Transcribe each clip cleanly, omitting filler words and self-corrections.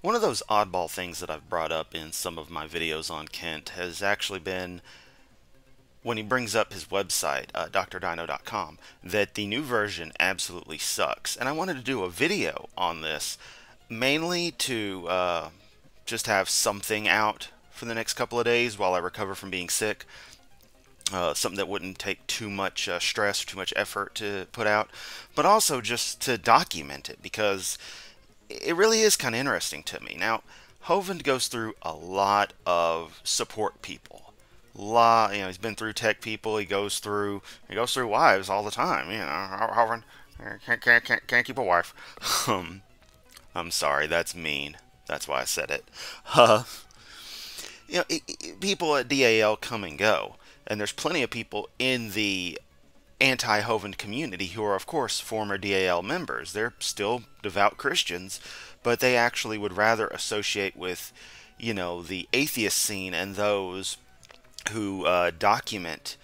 One of those oddball things that I've brought up in some of my videos on Kent has actually been when he brings up his website, drdino.com, that the new version absolutely sucks. And I wanted to do a video on this, mainly to just have something out for the next couple of days while I recover from being sick. Something that wouldn't take too much stress or too much effort to put out, but also just to document it because it really is kind of interesting to me. Now, Hovind goes through a lot of support people. He's been through tech people. He goes through wives all the time. Hovind can't keep a wife. I'm sorry, that's mean. That's why I said it. Uh, People at DAL come and go, and there's plenty of people in the anti-Hovind community who are, of course, former DAL members. They're still devout Christians, but they actually would rather associate with, the atheist scene and those who document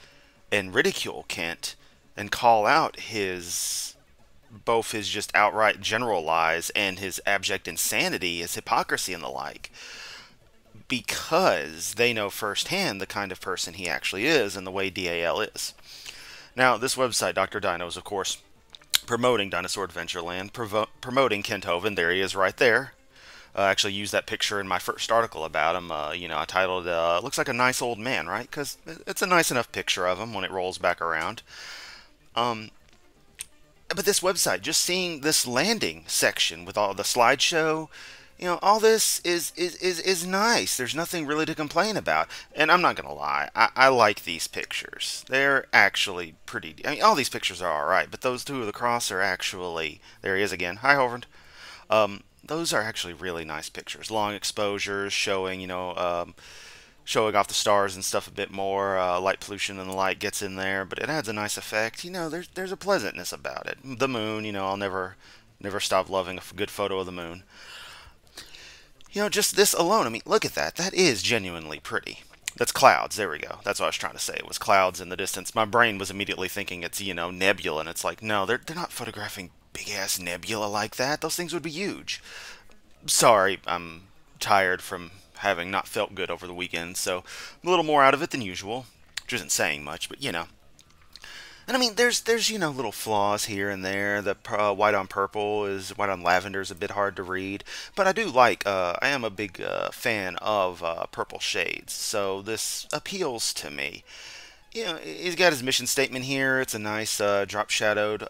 and ridicule Kent and call out both his just outright general lies and his abject insanity, his hypocrisy and the like, because they know firsthand the kind of person he actually is and the way DAL is. Now, this website, Dr. Dino, is, of course, promoting Dinosaur Adventureland, promoting Kent Hovind. There he is right there. I actually used that picture in my first article about him. I titled, Looks like a nice old man, right? Because it's a nice enough picture of him when it rolls back around. But this website, just seeing this landing section with all the slideshow, all this is nice. There's nothing really to complain about. And I'm not going to lie, I like these pictures. They're actually pretty. I mean, all these pictures are alright, but those two of the cross are actually. There he is again. Hi, Hovind. Those are actually really nice pictures. Long exposures, showing off the stars and stuff a bit more. Light pollution and the light gets in there, but it adds a nice effect. There's a pleasantness about it. The moon, I'll never stop loving a good photo of the moon. Just this alone, I mean, look at that. That is genuinely pretty. That's clouds. There we go. That's what I was trying to say. It was clouds in the distance. My brain was immediately thinking it's, nebula, and it's like, no, they're not photographing big-ass nebula like that. Those things would be huge. Sorry, I'm tired from having not felt good over the weekend, so I'm a little more out of it than usual, which isn't saying much, but And I mean, there's little flaws here and there. The white on lavender is a bit hard to read, but I do like. I am a big fan of purple shades, so this appeals to me. He's got his mission statement here. It's a nice drop shadowed,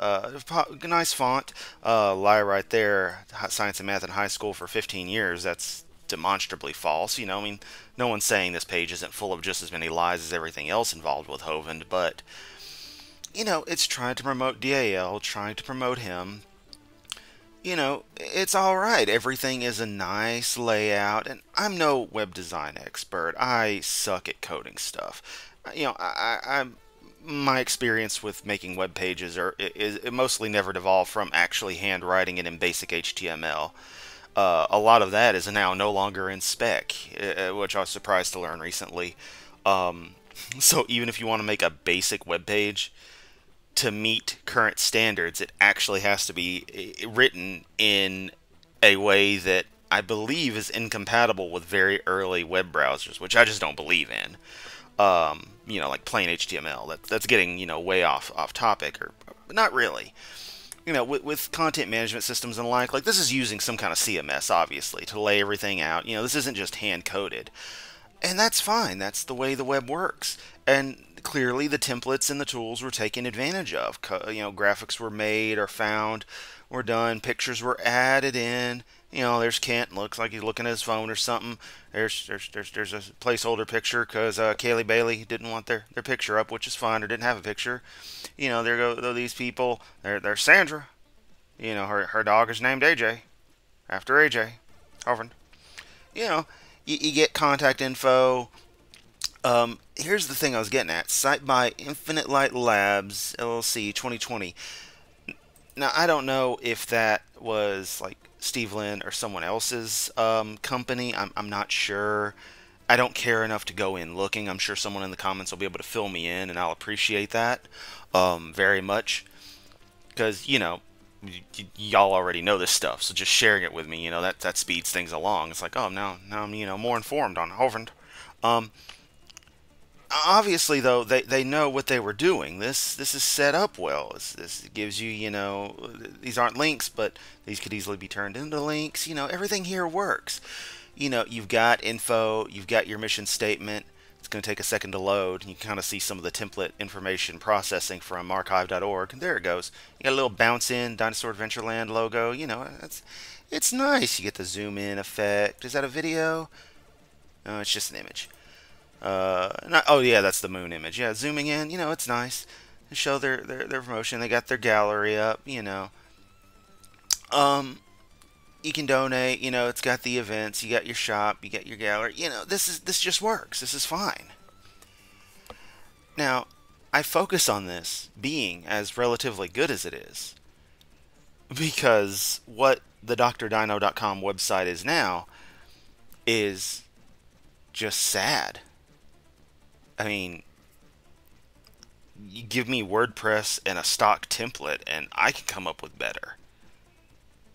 nice font. Lie right there. Science and math in high school for 15 years. That's demonstrably false. I mean, no one's saying this page isn't full of just as many lies as everything else involved with Hovind, but it's trying to promote DAL, trying to promote him. It's alright. Everything is a nice layout, and I'm no web design expert. I suck at coding stuff. My experience with making web pages it mostly never devolved from actually handwriting it in basic HTML. A lot of that is now no longer in spec, which I was surprised to learn recently. So even if you want to make a basic web page, to meet current standards, it actually has to be written in a way that I believe is incompatible with very early web browsers, which I just don't believe in. Like plain HTML. That's getting, way off topic, or not really. With content management systems and the like this is using some kind of CMS, obviously, to lay everything out. This isn't just hand-coded. And that's fine. That's the way the web works. And clearly the templates and the tools were taken advantage of. Graphics were made or found, were done, pictures were added in. There's Kent, looks like he's looking at his phone or something. There's a placeholder picture because Kaylee Bailey didn't want their picture up, which is fine, or didn't have a picture. There go these people. There's Sandra. Her dog is named AJ, after AJ Harvin. You get contact info. Here's the thing I was getting at. Site by Infinite Light Labs, LLC, 2020. Now, I don't know if that was like Steve Lynn or someone else's company. I'm not sure. I don't care enough to go in looking. I'm sure someone in the comments will be able to fill me in, and I'll appreciate that very much. Because, y'all already know this stuff, so just sharing it with me, that speeds things along. It's like, oh, now I'm more informed on Hovind. Um, Obviously, though, they know what they were doing. This is set up well. This gives you, these aren't links, but these could easily be turned into links. Everything here works. You've got info, you've got your mission statement. It's going to take a second to load. You can kind of see some of the template information processing from archive.org. And there it goes. You got a little bounce in Dinosaur Adventureland logo. It's nice. You get the zoom in effect. Is that a video? No, it's just an image. Oh yeah, that's the moon image. Yeah, zooming in, it's nice. They show their promotion. They got their gallery up, You can donate, it's got the events, you got your shop, you got your gallery. This just works. This is fine. Now, I focus on this being as relatively good as it is because what the drdino.com website is now is just sad. I mean, you give me WordPress and a stock template, and I can come up with better.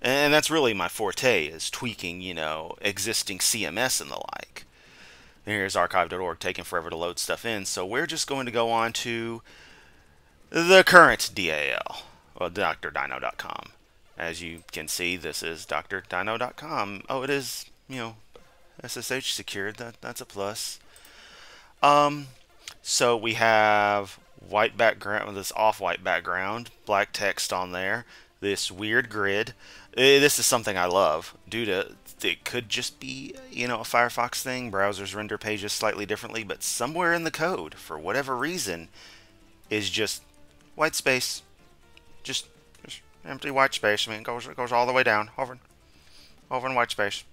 And that's really my forte, is tweaking, existing CMS and the like. And here's archive.org taking forever to load stuff in, so we're just going to go on to the current DAL, well, drdino.com. As you can see, this is drdino.com. Oh, it is, SSH secured. That's a plus. So we have white background with this off-white background, black text on there, this weird grid. This is something I love due to it could just be, a Firefox thing. Browsers render pages slightly differently, but somewhere in the code, for whatever reason, is just white space. Just empty white space. I mean, it goes all the way down. Over in white space.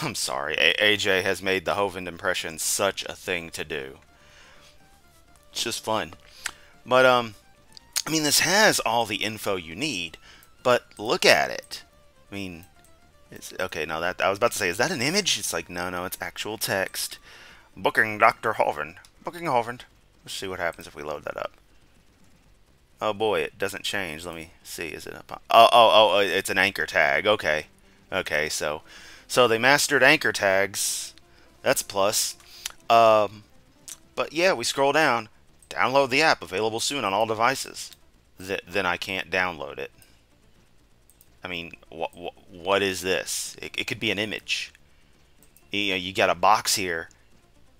I'm sorry, AJ has made the Hovind impression such a thing to do. It's just fun. But, I mean, this has all the info you need, but look at it. I mean, okay, no, I was about to say, is that an image? It's like, no, it's actual text. Booking Dr. Hovind. Booking Hovind. Let's see what happens if we load that up. Oh boy, it doesn't change. Let me see, is it up? Oh, it's an anchor tag. Okay, so they mastered anchor tags. That's a plus. But yeah, we scroll down. Download the app. Available soon on all devices. Then I can't download it. I mean, what is this? It could be an image. You got a box here.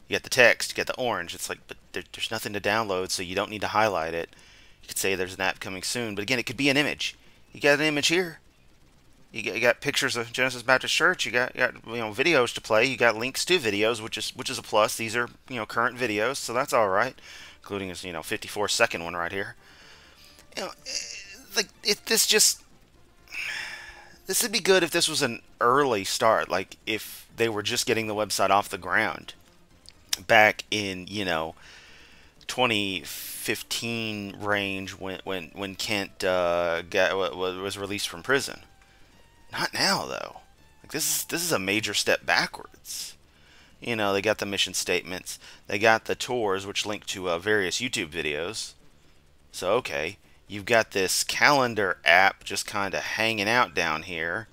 You got the text. You got the orange. It's like, but there's nothing to download, so you don't need to highlight it. You could say there's an app coming soon, but again, it could be an image. You got an image here. You got pictures of Genesis Baptist Church. You got videos to play. You got links to videos, which is a plus. These are current videos, so that's all right, including this 54-second one right here. This would be good if this was an early start, like if they were just getting the website off the ground back in 2015 range when Kent was released from prison. Not now, though. Like this is a major step backwards. They got the mission statements. They got the tours, which link to various YouTube videos. So, okay. You've got this calendar app just kind of hanging out down here.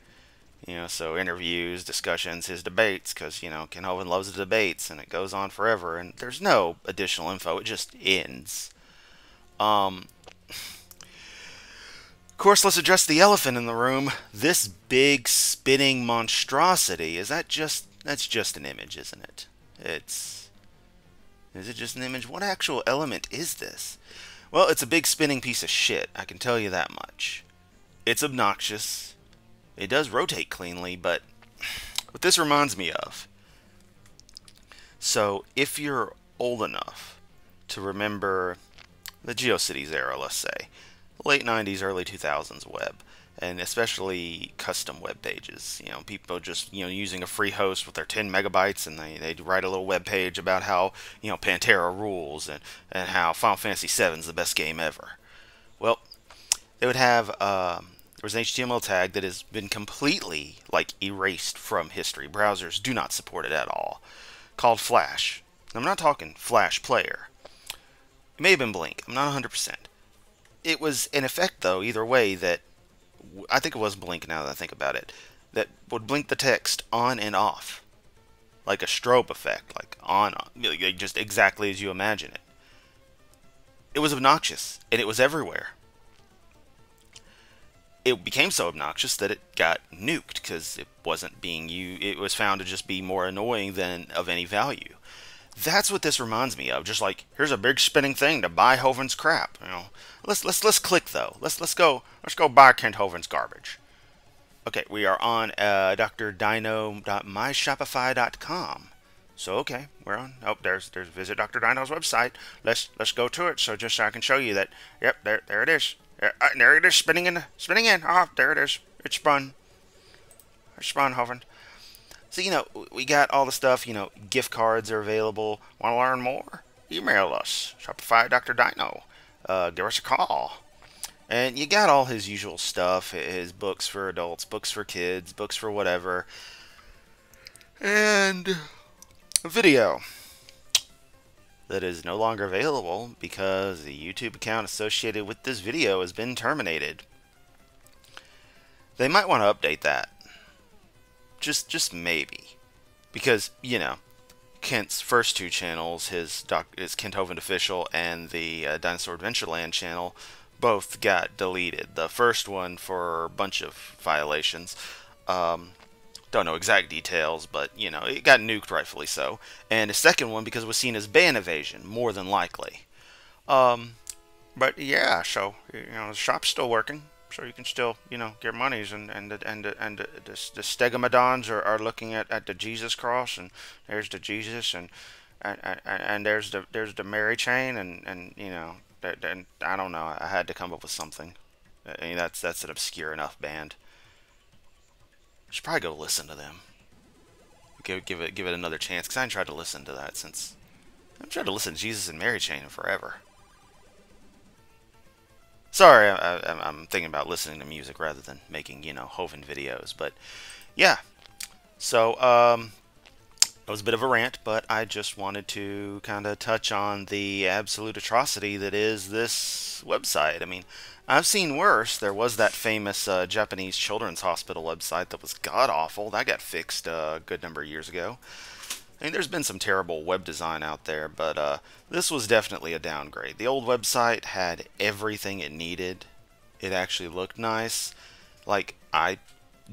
So interviews, discussions, his debates, because, Ken Hovind loves the debates, and it goes on forever, and there's no additional info. It just ends. Of course, let's address the elephant in the room. This big spinning monstrosity, that's just an image, isn't it? Is it just an image? What actual element is this? Well, it's a big spinning piece of shit, I can tell you that much. It's obnoxious. It does rotate cleanly, but what this reminds me of. So, if you're old enough to remember the GeoCities era, let's say, late 90s, early 2000s web, and especially custom web pages. People just, using a free host with their 10 megabytes, and they'd write a little web page about how, Pantera rules, and how Final Fantasy VII is the best game ever. Well, they would have, there was an HTML tag that has been completely, erased from history. Browsers do not support it at all, called Flash. I'm not talking Flash Player. It may have been Blink. I'm not 100%. It was in effect, though, either way, that I think it was blink now that I think about it, that would blink the text on and off, like a strobe effect, like on, like just exactly as you imagine it. It was obnoxious, and it was everywhere. It became so obnoxious that it got nuked because it wasn't being used. It was found to just be more annoying than of any value. That's what this reminds me of. Just like, here's a big spinning thing to buy Hovind's crap. You know, let's click though. Let's go buy Kent Hovind's garbage. Okay, we are on drdino.myshopify.com. So okay, we're on. Oh, there's visit Dr. Dino's website. Let's go to it. So just so I can show you that. Yep, there it is. There it is, spinning in. Oh, there it is. It's spun. It's spun, Hovind. So, we got all the stuff, gift cards are available. Want to learn more? Email us, Shopify Dr. Dino. Give us a call. And you got all his usual stuff, his books for adults, books for kids, books for whatever. And a video that is no longer available because the YouTube account associated with this video has been terminated. They might want to update that. Just maybe, because Kent's first two channels, his Kent Hovind Official and the Dinosaur Adventureland channel, both got deleted. The first one for a bunch of violations. Don't know exact details, but it got nuked, rightfully so. And the second one because it was seen as ban evasion, more than likely. But yeah, so the shop's still working. So you can still, get monies, and the stegomadons are looking at the Jesus cross, and there's the Jesus, and there's the Mary chain, and I don't know. I had to come up with something. I mean, that's an obscure enough band. I should probably go listen to them. Give it another chance, because I haven't tried to listen to that since I've tried to listen to Jesus and Mary chain forever. Sorry, I'm thinking about listening to music rather than making, Hovind videos. But, yeah. So, it was a bit of a rant, but I just wanted to kind of touch on the absolute atrocity that is this website. I mean, I've seen worse. There was that famous Japanese children's hospital website that was god-awful. That got fixed a good number of years ago. I mean, there's been some terrible web design out there, but this was definitely a downgrade. The old website had everything it needed. It actually looked nice. Like, I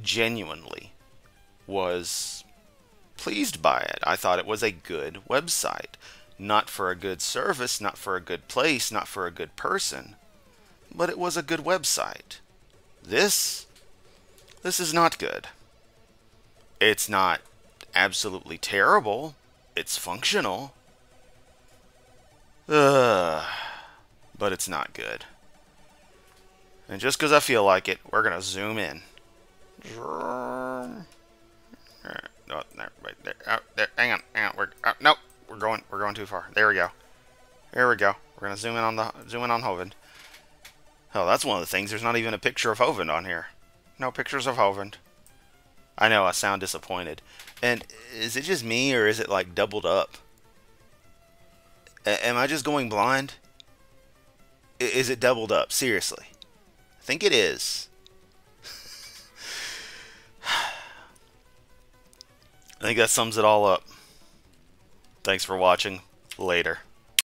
genuinely was pleased by it. I thought it was a good website. Not for a good service, not for a good place, not for a good person, but it was a good website. This is not good. It's not absolutely terrible. It's functional. But it's not good. And just because I feel like it, we're going to zoom in. Oh, there, right there. Oh, there. Hang on. Nope. We're going too far. There we go. There we go. We're going to zoom in on Hovind. Oh, that's one of the things. There's not even a picture of Hovind on here. No pictures of Hovind. I know, I sound disappointed. And is it just me, or is it like doubled up? Am I just going blind? Is it doubled up? Seriously. I think it is. I think that sums it all up. Thanks for watching. Later.